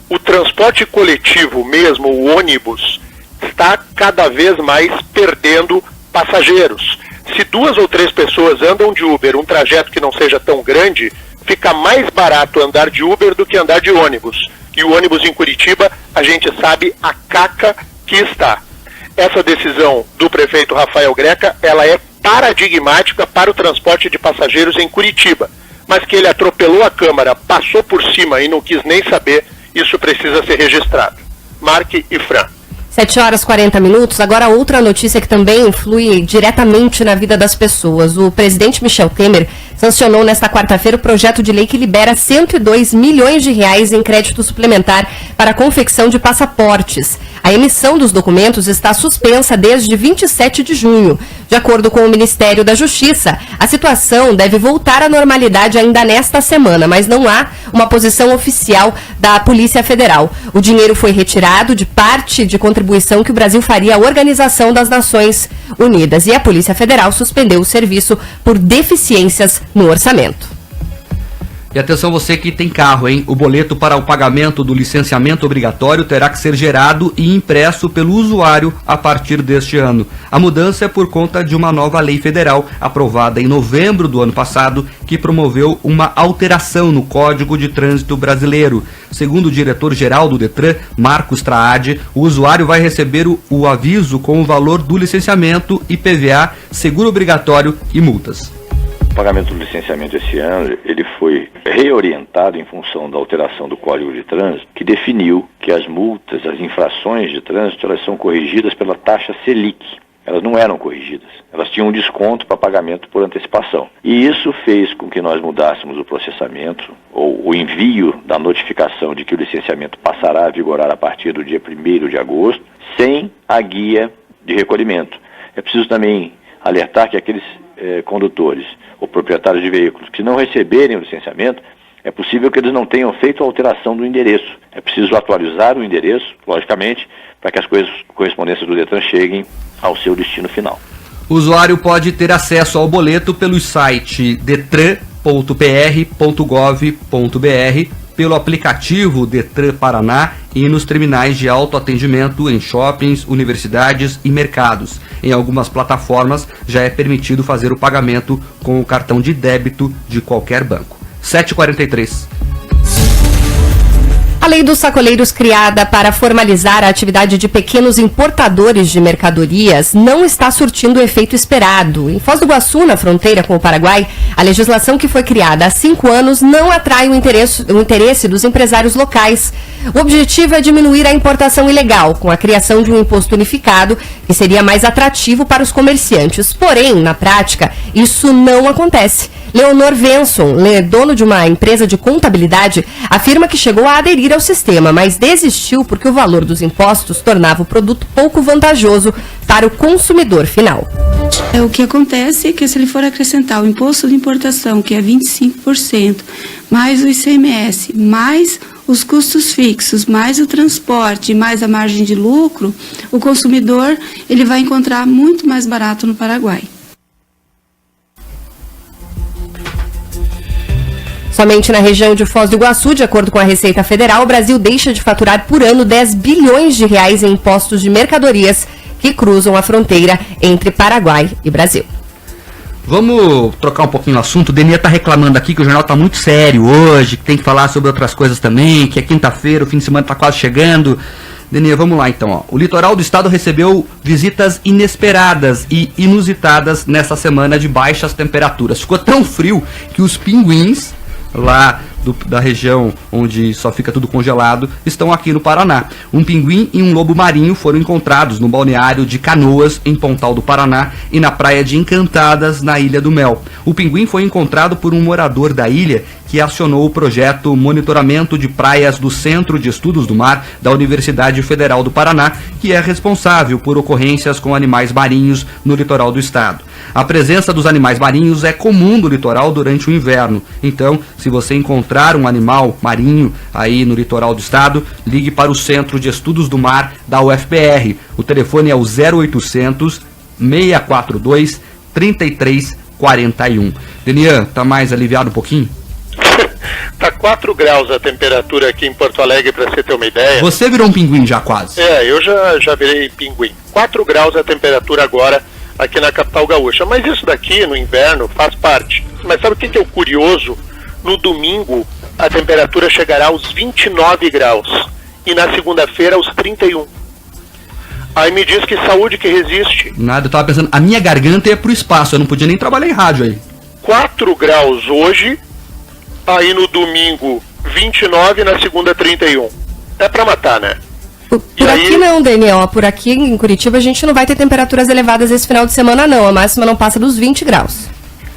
o transporte coletivo mesmo, o ônibus, está cada vez mais perdendo passageiros. Se 2 ou 3 pessoas andam de Uber, um trajeto que não seja tão grande, fica mais barato andar de Uber do que andar de ônibus. E o ônibus em Curitiba, a gente sabe a caca que está. Essa decisão do prefeito Rafael Greca, ela é paradigmática para o transporte de passageiros em Curitiba. Mas que ele atropelou a Câmara, passou por cima e não quis nem saber, isso precisa ser registrado. Mark e Fran.
7h40. Agora outra notícia que também influi diretamente na vida das pessoas. O presidente Michel Temer sancionou nesta quarta-feira o projeto de lei que libera 102 milhões de reais em crédito suplementar para a confecção de passaportes. A emissão dos documentos está suspensa desde 27 de junho. De acordo com o Ministério da Justiça, a situação deve voltar à normalidade ainda nesta semana, mas não há uma posição oficial da Polícia Federal. O dinheiro foi retirado de parte de contribuição que o Brasil faria à Organização das Nações Unidas e a Polícia Federal suspendeu o serviço por deficiências no orçamento.
E atenção você que tem carro, hein? O boleto para o pagamento do licenciamento obrigatório terá que ser gerado e impresso pelo usuário a partir deste ano. A mudança é por conta de uma nova lei federal aprovada em novembro do ano passado que promoveu uma alteração no Código de Trânsito Brasileiro. Segundo o diretor-geral do Detran, Marcos Traade, o usuário vai receber o aviso com o valor do licenciamento, IPVA, seguro obrigatório e multas.
O pagamento do licenciamento esse ano, ele foi reorientado em função da alteração do Código de Trânsito, que definiu que as multas, as infrações de trânsito, elas são corrigidas pela taxa Selic. Elas não eram corrigidas, elas tinham um desconto para pagamento por antecipação. E isso fez com que nós mudássemos o processamento, ou o envio da notificação de que o licenciamento passará a vigorar a partir do dia 1º de agosto, sem a guia de recolhimento. É preciso também alertar que aqueles condutores ou proprietários de veículos que não receberem o licenciamento, é possível que eles não tenham feito a alteração do endereço. É preciso atualizar o endereço, logicamente, para que as correspondências do Detran cheguem ao seu destino final.
O usuário pode ter acesso ao boleto pelo site detran.pr.gov.br, pelo aplicativo Detran Paraná e nos terminais de autoatendimento em shoppings, universidades e mercados. Em algumas plataformas já é permitido fazer o pagamento com o cartão de débito de qualquer banco. 7h43.
A lei dos sacoleiros, criada para formalizar a atividade de pequenos importadores de mercadorias, não está surtindo o efeito esperado. Em Foz do Iguaçu, na fronteira com o Paraguai, a legislação que foi criada há 5 anos não atrai o interesse dos empresários locais. O objetivo é diminuir a importação ilegal, com a criação de um imposto unificado, que seria mais atrativo para os comerciantes. Porém, na prática, isso não acontece. Leonor Venson, dono de uma empresa de contabilidade, afirma que chegou a aderir ao sistema, mas desistiu porque o valor dos impostos tornava o produto pouco vantajoso para o consumidor final.
O que acontece é que se ele for acrescentar o imposto de importação, que é 25%, mais o ICMS, mais os custos fixos, mais o transporte, mais a margem de lucro, o consumidor ele vai encontrar muito mais barato no Paraguai.
Somente na região de Foz do Iguaçu, de acordo com a Receita Federal, o Brasil deixa de faturar por ano 10 bilhões de reais em impostos de mercadorias que cruzam a fronteira entre Paraguai e Brasil.
Vamos trocar um pouquinho o assunto. O Denia está reclamando aqui que o jornal está muito sério hoje, que tem que falar sobre outras coisas também, que é quinta-feira, o fim de semana está quase chegando. Denia, vamos lá então. Ó. O litoral do estado recebeu visitas inesperadas e inusitadas nessa semana de baixas temperaturas. Ficou tão frio que os pinguins lá da região onde só fica tudo congelado, estão aqui no Paraná. Um pinguim e um lobo marinho foram encontrados no balneário de Canoas, em Pontal do Paraná, e na praia de Encantadas, na Ilha do Mel. O pinguim foi encontrado por um morador da ilha que acionou o projeto Monitoramento de Praias do Centro de Estudos do Mar da Universidade Federal do Paraná, que é responsável por ocorrências com animais marinhos no litoral do estado. A presença dos animais marinhos é comum no litoral durante o inverno. Então, se você encontrar um animal marinho aí no litoral do estado, ligue para o Centro de Estudos do Mar da UFPR. O telefone é o 0800 642 3341. Denian, tá mais aliviado um pouquinho?
Tá 4 graus a temperatura aqui em Porto Alegre, para você ter uma ideia.
Você virou um pinguim já quase.
Eu já virei pinguim. 4 graus a temperatura agora aqui na capital gaúcha. Mas isso daqui, no inverno, faz parte. Mas sabe o que é o curioso? No domingo, a temperatura chegará aos 29 graus. E na segunda-feira, aos 31. Aí me diz que saúde que resiste.
Nada, eu tava pensando, a minha garganta ia pro espaço, eu não podia nem trabalhar em rádio aí.
4 graus hoje, aí no domingo 29, na segunda 31. É pra matar, né?
Por aqui não, Daniel. Por aqui em Curitiba a gente não vai ter temperaturas elevadas esse final de semana não. A máxima não passa dos 20 graus.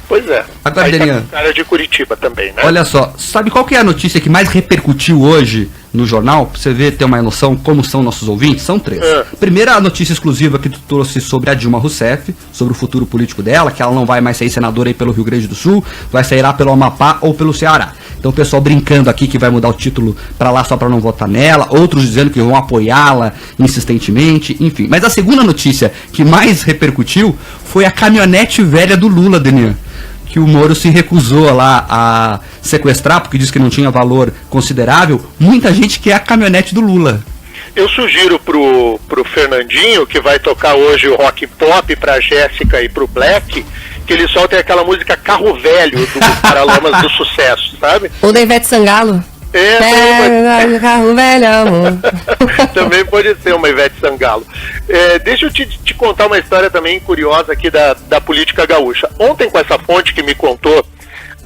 Pois é.
Agora,
aí
Daniel,
tá cara de Curitiba também, né?
Olha só, sabe qual que é a notícia que mais repercutiu hoje no jornal? Pra você ver, ter uma noção como são nossos ouvintes? São 3. Primeira, a notícia exclusiva que tu trouxe sobre a Dilma Rousseff, sobre o futuro político dela, que ela não vai mais sair senadora aí pelo Rio Grande do Sul, vai sair lá pelo Amapá ou pelo Ceará. Então o pessoal brincando aqui que vai mudar o título pra lá só pra não votar nela, outros dizendo que vão apoiá-la insistentemente, enfim. Mas a segunda notícia que mais repercutiu foi a caminhonete velha do Lula, Denian, que o Moro se recusou lá a sequestrar, porque disse que não tinha valor considerável. Muita gente quer a caminhonete do Lula.
Eu sugiro pro Fernandinho, que vai tocar hoje o rock pop, pra Jéssica e pro Black, que eles soltem aquela música Carro Velho do Paralamas do Sucesso, sabe?
Ou da Ivete Sangalo. Carro velho, amor.
Também pode ser uma Ivete Sangalo. Deixa eu te contar uma história também curiosa aqui da política gaúcha. Ontem, com essa fonte que me contou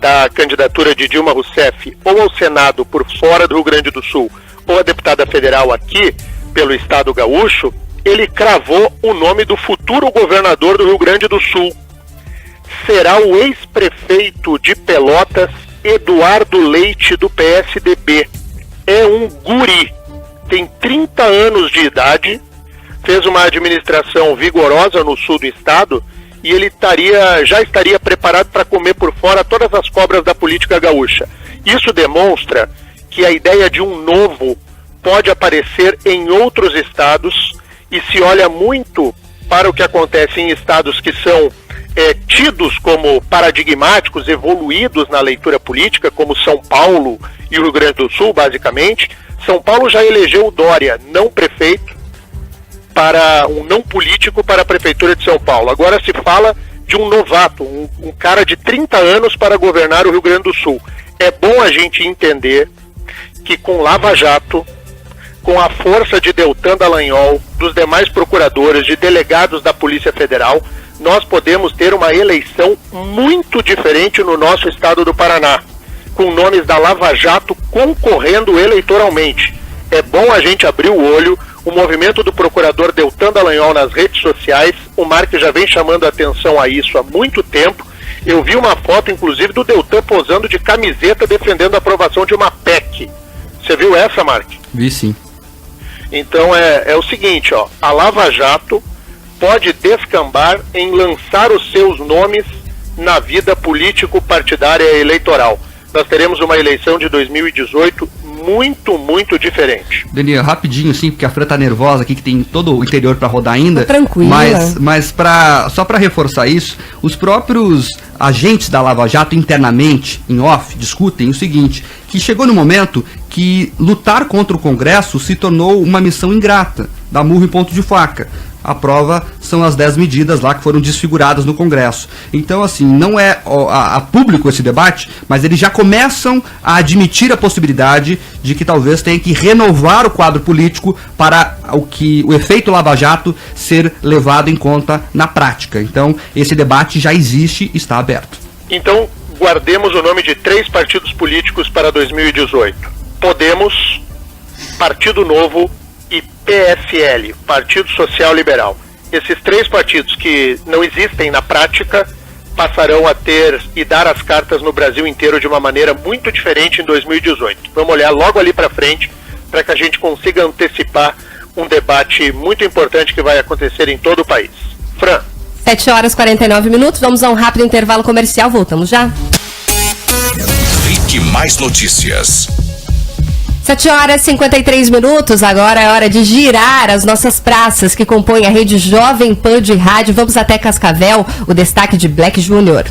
da candidatura de Dilma Rousseff ou ao Senado por fora do Rio Grande do Sul ou a deputada federal aqui pelo estado gaúcho, ele cravou o nome do futuro governador do Rio Grande do Sul. Será o ex-prefeito de Pelotas, Eduardo Leite, do PSDB. É um guri, tem 30 anos de idade, fez uma administração vigorosa no sul do estado e ele já estaria preparado para comer por fora todas as cobras da política gaúcha. Isso demonstra que a ideia de um novo pode aparecer em outros estados e se olha muito para o que acontece em estados que são tidos como paradigmáticos, evoluídos na leitura política, como São Paulo e o Rio Grande do Sul, basicamente. São Paulo já elegeu o Dória, não prefeito, um não político para a Prefeitura de São Paulo. Agora se fala de um novato, um cara de 30 anos para governar o Rio Grande do Sul. É bom a gente entender que com Lava Jato, com a força de Deltan Dallagnol, dos demais procuradores, de delegados da Polícia Federal, nós podemos ter uma eleição muito diferente no nosso estado do Paraná, com nomes da Lava Jato concorrendo eleitoralmente. É bom a gente abrir o olho. O movimento do procurador Deltan Dallagnol nas redes sociais, o Mark já vem chamando a atenção a isso há muito tempo. Eu vi uma foto, inclusive, do Deltan posando de camiseta defendendo a aprovação de uma PEC. Você viu essa, Mark?
Vi sim.
Então é o seguinte, a Lava Jato pode descambar em lançar os seus nomes na vida político-partidária eleitoral. Nós teremos uma eleição de 2018 muito, muito diferente.
Daniel, rapidinho sim, porque a Fran tá nervosa aqui, que tem todo o interior para rodar ainda.
Tranquilo.
Mas só para reforçar isso, os próprios agentes da Lava Jato internamente, em off, discutem o seguinte, que chegou no momento que lutar contra o Congresso se tornou uma missão ingrata, dá murro em ponto de faca. A prova são as 10 medidas lá que foram desfiguradas no Congresso. Então, assim, não é a público esse debate, mas eles já começam a admitir a possibilidade de que talvez tenha que renovar o quadro político para o efeito Lava Jato ser levado em conta na prática. Então, esse debate já existe e está aberto.
Então, guardemos o nome de 3 partidos políticos para 2018. Podemos, Partido Novo e PSL, Partido Social Liberal. Esses 3 partidos que não existem na prática passarão a ter e dar as cartas no Brasil inteiro de uma maneira muito diferente em 2018. Vamos olhar logo ali para frente para que a gente consiga antecipar um debate muito importante que vai acontecer em todo o país. Fran.
7h49, vamos a um rápido intervalo comercial, voltamos já.
RIC Mais Notícias.
7h53, agora é hora de girar as nossas praças que compõem a rede Jovem Pan de rádio. Vamos até Cascavel, o destaque de Black Júnior.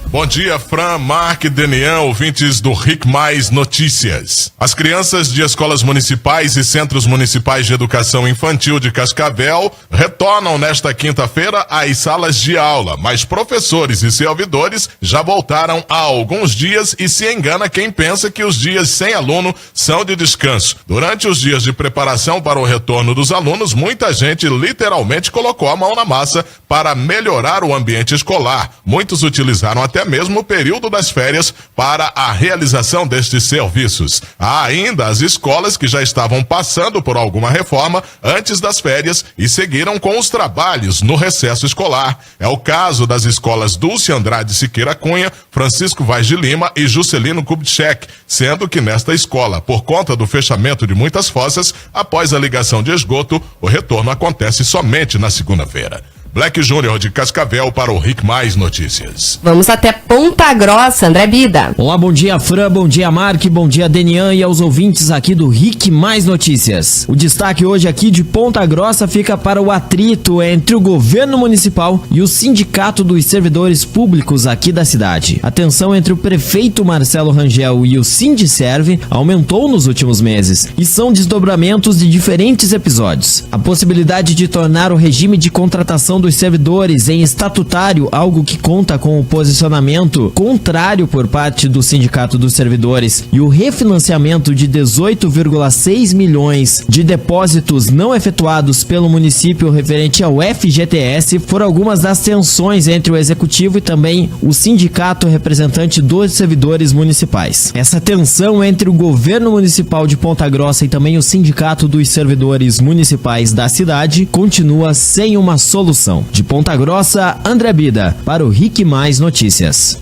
Bom dia, Fran, Mark, Denian, ouvintes do RIC Mais Notícias. As crianças de escolas municipais e centros municipais de educação infantil de Cascavel retornam nesta quinta-feira às salas de aula, mas professores e servidores já voltaram há alguns dias e se engana quem pensa que os dias sem aluno são de descanso. Durante os dias de preparação para o retorno dos alunos, muita gente literalmente colocou a mão na massa para melhorar o ambiente escolar. Muitos utilizaram até mesmo o período das férias para a realização destes serviços. Há ainda as escolas que já estavam passando por alguma reforma antes das férias e seguiram com os trabalhos no recesso escolar. É o caso das escolas Dulce Andrade Siqueira Cunha, Francisco Vaz de Lima e Juscelino Kubitschek, sendo que nesta escola, por conta do fechamento de muitas fossas, após a ligação de esgoto, o retorno acontece somente na segunda-feira. Black Júnior de Cascavel para o RIC Mais Notícias.
Vamos até Ponta Grossa, André Bida.
Olá, bom dia, Fran, bom dia, Mark, bom dia, Denian e aos ouvintes aqui do RIC Mais Notícias. O destaque hoje aqui de Ponta Grossa fica para o atrito entre o governo municipal e o sindicato dos servidores públicos aqui da cidade. A tensão entre o prefeito Marcelo Rangel e o Sindiserve aumentou nos últimos meses e são desdobramentos de diferentes episódios. A possibilidade de tornar o regime de contratação dos servidores em estatutário, algo que conta com o posicionamento contrário por parte do Sindicato dos Servidores, e o refinanciamento de 18,6 milhões de depósitos não efetuados pelo município referente ao FGTS foram algumas das tensões entre o Executivo e também o sindicato representante dos servidores municipais. Essa tensão entre o governo municipal de Ponta Grossa e também o Sindicato dos Servidores Municipais da cidade continua sem uma solução. De Ponta Grossa, André Bida, para o RIC Mais Notícias.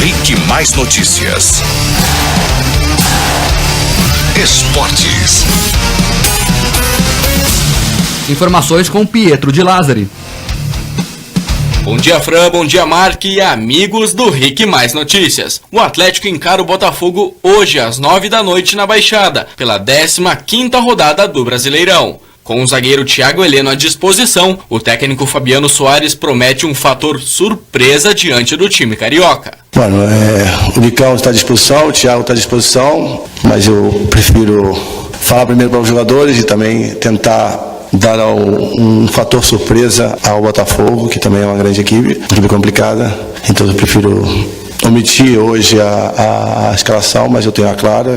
RIC Mais Notícias. Esportes.
Informações com Pietro de Lázari.
Bom dia, Fran, bom dia, Mark e amigos do RIC Mais Notícias. O Atlético encara o Botafogo hoje às 9 da noite na Baixada, pela 15ª rodada do Brasileirão. Com o zagueiro Thiago Heleno à disposição, o técnico Fabiano Soares promete um fator surpresa diante do time carioca.
Mano, o Nicão está à disposição, o Thiago está à disposição, mas eu prefiro falar primeiro para os jogadores e também tentar dar um fator surpresa ao Botafogo, que também é uma grande equipe, uma equipe complicada. Então eu prefiro omitir hoje a escalação, mas eu tenho a clara.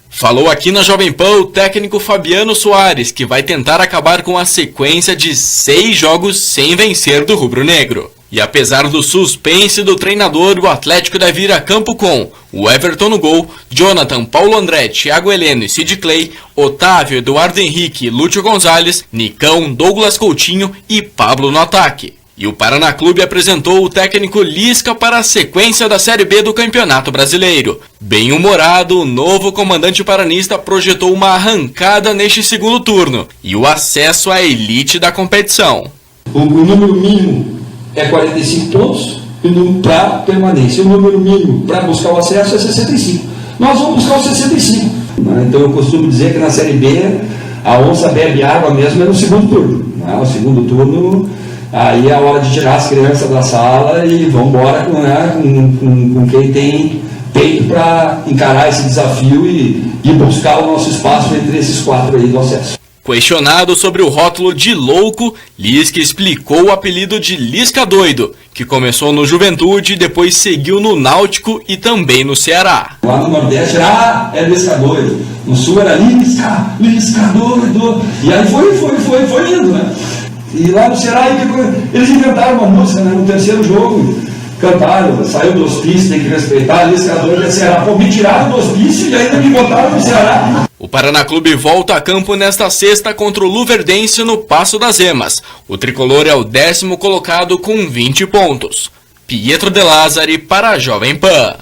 Falou aqui na Jovem Pan o técnico Fabiano Soares, que vai tentar acabar com a sequência de 6 jogos sem vencer do rubro-negro. E apesar do suspense do treinador, o Atlético deve ir a campo com o Everton no gol, Jonathan, Paulo André, Thiago Heleno e Sid Clay, Otávio, Eduardo Henrique, Lúcio Gonzalez, Nicão, Douglas Coutinho e Pablo no ataque. E o Paraná Clube apresentou o técnico Lisca para a sequência da Série B do Campeonato Brasileiro. Bem-humorado, o novo comandante paranista projetou uma arrancada neste segundo turno e o acesso à elite da competição.
O número mínimo é 45 pontos para permanência. O número mínimo para buscar o acesso é 65. Nós vamos buscar os 65. Então eu costumo dizer que na Série B a onça bebe água mesmo é no segundo turno. No segundo turno, aí é a hora de tirar as crianças da sala e vamos embora com quem tem peito para encarar esse desafio e buscar o nosso espaço entre esses 4 aí do acesso.
Questionado sobre o rótulo de louco, Lisca explicou o apelido de Lisca Doido, que começou no Juventude e depois seguiu no Náutico e também no Ceará.
Lá no Nordeste era Lisca Doido, no Sul era Lisca Doido, e aí foi indo, né? E lá no Ceará eles inventaram uma música, né? No terceiro jogo cantaram, saiu do hospício, tem que respeitar, Lisca Doido é Ceará. Pô, me tiraram do hospício e ainda me botaram no Ceará.
O Paraná Clube volta a campo nesta sexta contra o Luverdense no Passo das Emas. O tricolor é o 10º colocado com 20 pontos. Pietro de Lázari para a Jovem Pan.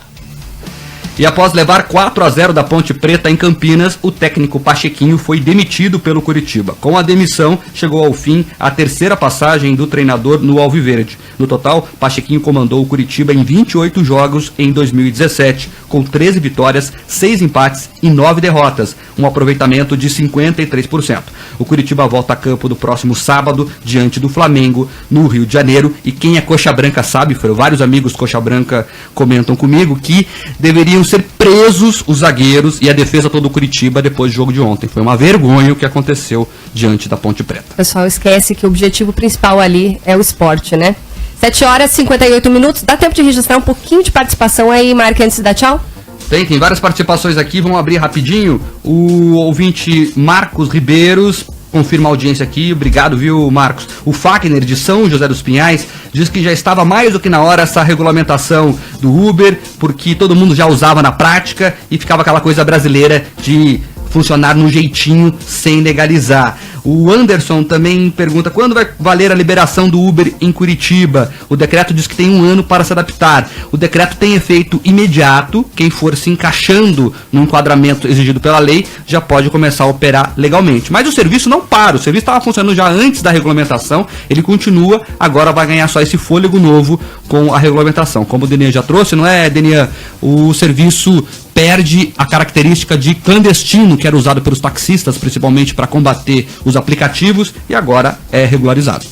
E após levar 4-0 da Ponte Preta em Campinas, o técnico Pachequinho foi demitido pelo Coritiba. Com a demissão, chegou ao fim a 3ª passagem do treinador no Alviverde. No total, Pachequinho comandou o Coritiba em 28 jogos em 2017, com 13 vitórias, 6 empates e 9 derrotas, um aproveitamento de 53%. O Coritiba volta a campo no próximo sábado, diante do Flamengo, no Rio de Janeiro. E quem é coxa branca sabe, vários amigos coxa branca comentam comigo, que deveriam ser presos os zagueiros e a defesa toda do Coritiba depois do jogo de ontem. Foi uma vergonha o que aconteceu diante da Ponte Preta.
O pessoal esquece que o objetivo principal ali é o esporte, né? 7h58. Dá tempo de registrar um pouquinho de participação aí, Mark, antes de dar tchau?
Tem várias participações aqui, vamos abrir rapidinho. O ouvinte Marcos Ribeiros confirma a audiência aqui, obrigado, viu, Marcos? O Fagner, de São José dos Pinhais, diz que já estava mais do que na hora essa regulamentação do Uber, porque todo mundo já usava na prática e ficava aquela coisa brasileira de funcionar no jeitinho sem legalizar. O Anderson também pergunta quando vai valer a liberação do Uber em Curitiba. O decreto diz que tem 1 ano para se adaptar. O decreto tem efeito imediato. Quem for se encaixando no enquadramento exigido pela lei já pode começar a operar legalmente. Mas o serviço não para. O serviço estava funcionando já antes da regulamentação. Ele continua. Agora vai ganhar só esse fôlego novo com a regulamentação. Como o Denian já trouxe, não é, Denian? O serviço perde a característica de clandestino que era usado pelos taxistas, principalmente para combater os aplicativos, e agora é regularizado.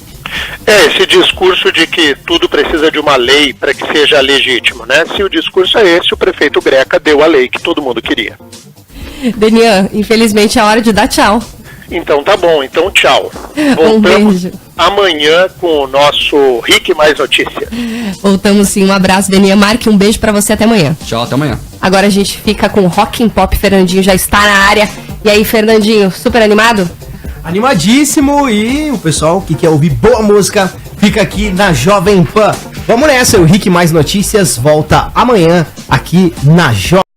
Esse discurso de que tudo precisa de uma lei para que seja legítimo, né? Se o discurso é esse, o prefeito Greca deu a lei que todo mundo queria.
Denian, infelizmente é hora de dar tchau.
Então tá bom, então tchau. Voltamos amanhã com o nosso Rick Mais Notícias.
Voltamos sim, um abraço, Denian Marque, um beijo pra você, até amanhã.
Tchau, até amanhã.
Agora a gente fica com Rock and Pop, Fernandinho já está na área. E aí, Fernandinho, super animado?
Animadíssimo, e o pessoal que quer ouvir boa música fica aqui na Jovem Pan. Vamos nessa, o Rick Mais Notícias volta amanhã aqui na Jovem